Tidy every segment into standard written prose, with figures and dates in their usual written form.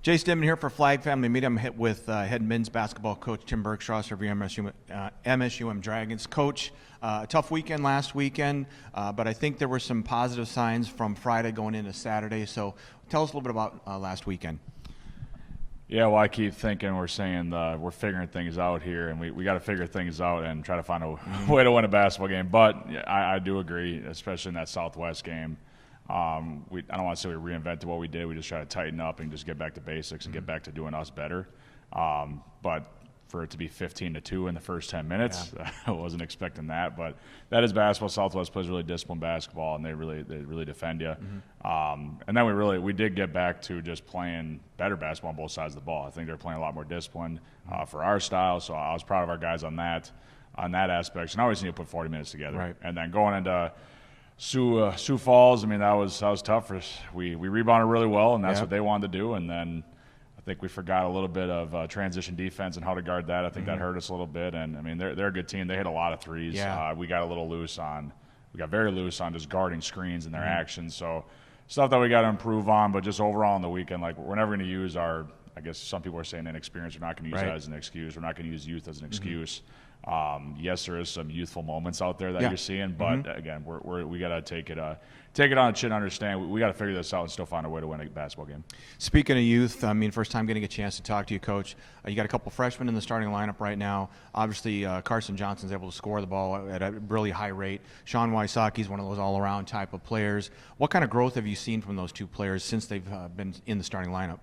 Jace Denman here for Flag Family Media. I'm hit with head men's basketball coach Tim Bergstraser of your MSUM Dragons. Coach, tough weekend last weekend, but I think there were some positive signs from Friday going into Saturday. So tell us a little bit about last weekend. Yeah, well, I keep thinking we're figuring things out here, and we got to figure things out and try to find a way to win a basketball game. But I do agree, especially in that Southwest game. I don't want to say we reinvented what we did. We just try to tighten up and just get back to basics and get back to doing us better. But for it to be 15-2 in the first 10 minutes, I wasn't expecting that. But that is basketball. Southwest plays really disciplined basketball, and they really defend you. And then we did get back to just playing better basketball on both sides of the ball. I think they're playing a lot more disciplined for our style. So I was proud of our guys on that aspect. So now we just need to put 40 minutes together. Right. And then going into Sioux Falls, I mean, that was tough for us. We rebounded really well, and that's what they wanted to do. And then I think we forgot a little bit of transition defense and how to guard that. I think that hurt us a little bit. And I mean, they're a good team. They hit a lot of threes. Yeah. We got very loose on just guarding screens and their actions. So stuff that we got to improve on. But just overall in the weekend, like, we're never going to use I guess some people are saying inexperience. We're not going to use that as an excuse. We're not going to use youth as an excuse. Yes, there is some youthful moments out there that you're seeing, but again, we got to take it on the chin and understand we got to figure this out and still find a way to win a basketball game. Speaking of youth, I mean, first time getting a chance to talk to you, Coach. You got a couple freshmen in the starting lineup right now. Obviously, Carson Johnson's able to score the ball at a really high rate. Sean Wysocki's one of those all-around type of players. What kind of growth have you seen from those two players since they've been in the starting lineup?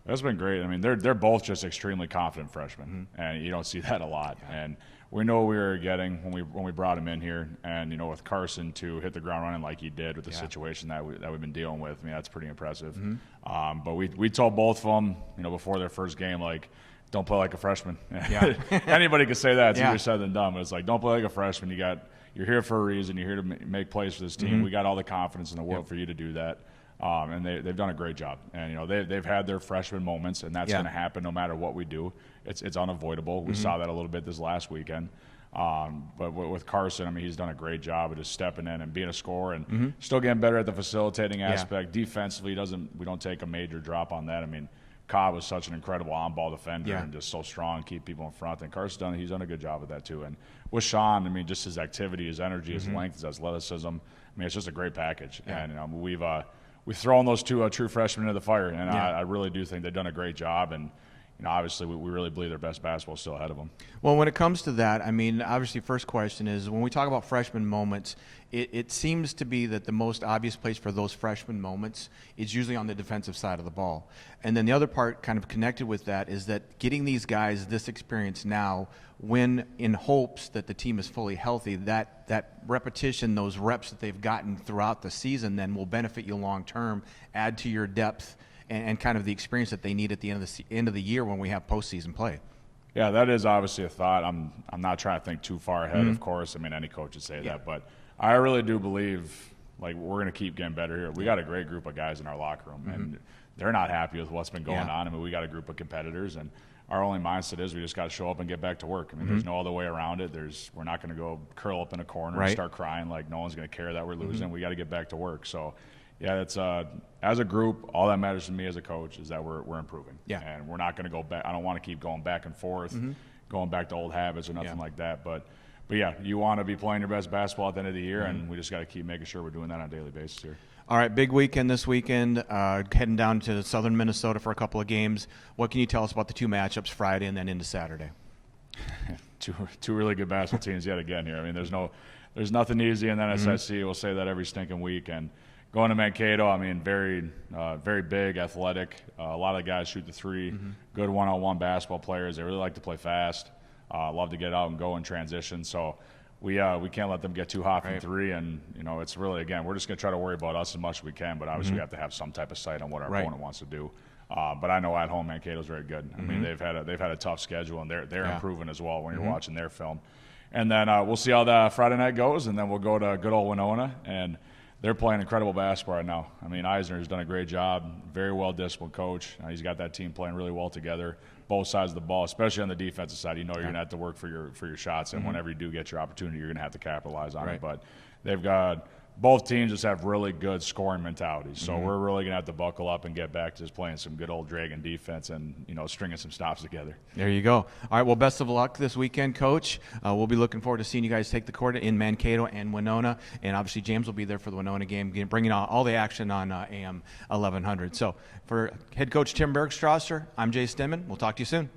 That's been great. I mean, they're both just extremely confident freshmen, and you don't see that a lot. And we know what we were getting when we brought him in here, and with Carson to hit the ground running like he did with the situation that we've been dealing with. I mean, that's pretty impressive. But we told both of them, before their first game, like, don't play like a freshman. Yeah. Anybody could say that. It's easier said than done. But it's like, don't play like a freshman. You're here for a reason. You're here to make plays for this team. We got all the confidence in the world for you to do that. And they've done a great job. And they've had their freshman moments, and that's going to happen no matter what we do. It's unavoidable. We saw that a little bit this last weekend. But with Carson, I mean, he's done a great job of just stepping in and being a scorer and still getting better at the facilitating aspect. Defensively, we don't take a major drop on that. I mean, Cobb was such an incredible on-ball defender and just so strong, keep people in front. And he's done a good job of that too. And with Sean, I mean, just his activity, his energy, his length, his athleticism. I mean, it's just a great package. And we've thrown those two true freshmen into the fire, and I really do think they've done a great job. And obviously, we really believe their best basketball is still ahead of them. Well, when it comes to that, I mean, obviously, first question is, when we talk about freshman moments, it seems to be that the most obvious place for those freshman moments is usually on the defensive side of the ball. And then the other part kind of connected with that is that getting these guys this experience now, when in hopes that the team is fully healthy, that repetition, those reps that they've gotten throughout the season then will benefit you long term, add to your depth, and kind of the experience that they need at the end of the year when we have postseason play. Yeah, that is obviously a thought. I'm not trying to think too far ahead, of course. I mean, any coach would say that, but I really do believe, like, we're going to keep getting better here. We got a great group of guys in our locker room, and they're not happy with what's been going on. I mean, we got a group of competitors, and our only mindset is we just got to show up and get back to work. I mean, there's no other way around it. We're not going to go curl up in a corner and start crying like no one's going to care that we're losing. We got to get back to work. So, yeah, it's as a group, all that matters to me as a coach is that we're improving. Yeah. And we're not going to go back. I don't want to keep going back and forth, going back to old habits or nothing like that. But yeah, you want to be playing your best basketball at the end of the year, and we just got to keep making sure we're doing that on a daily basis here. All right, big weekend this weekend, heading down to southern Minnesota for a couple of games. What can you tell us about the two matchups, Friday and then into Saturday? Two really good basketball teams yet again here. I mean, there's nothing easy in the NSSC. We'll say that every stinking week. And going to Mankato, I mean, very big, athletic. A lot of the guys shoot the three. Good one-on-one basketball players. They really like to play fast. Love to get out and go in transition. So we can't let them get too hot from three. And it's really, again, we're just going to try to worry about us as much as we can. But obviously, we have to have some type of sight on what our opponent wants to do. But I know at home Mankato's very good. I mean, they've had a tough schedule, and they're improving as well when you're watching their film. And then we'll see how the Friday night goes, and then we'll go to good old Winona, and they're playing incredible basketball right now. I mean, Eisner's done a great job, very well-disciplined coach. He's got that team playing really well together, both sides of the ball, especially on the defensive side. You're going to have to work for your shots, and whenever you do get your opportunity, you're going to have to capitalize on it. But they've got both teams just have really good scoring mentalities. So we're really going to have to buckle up and get back to just playing some good old Dragon defense and, stringing some stops together. There you go. All right, well, best of luck this weekend, Coach. We'll be looking forward to seeing you guys take the court in Mankato and Winona. And obviously, James will be there for the Winona game, bringing all the action on AM 1100. So for head coach Tim Bergstraser, I'm Jace Denman. We'll talk to you soon.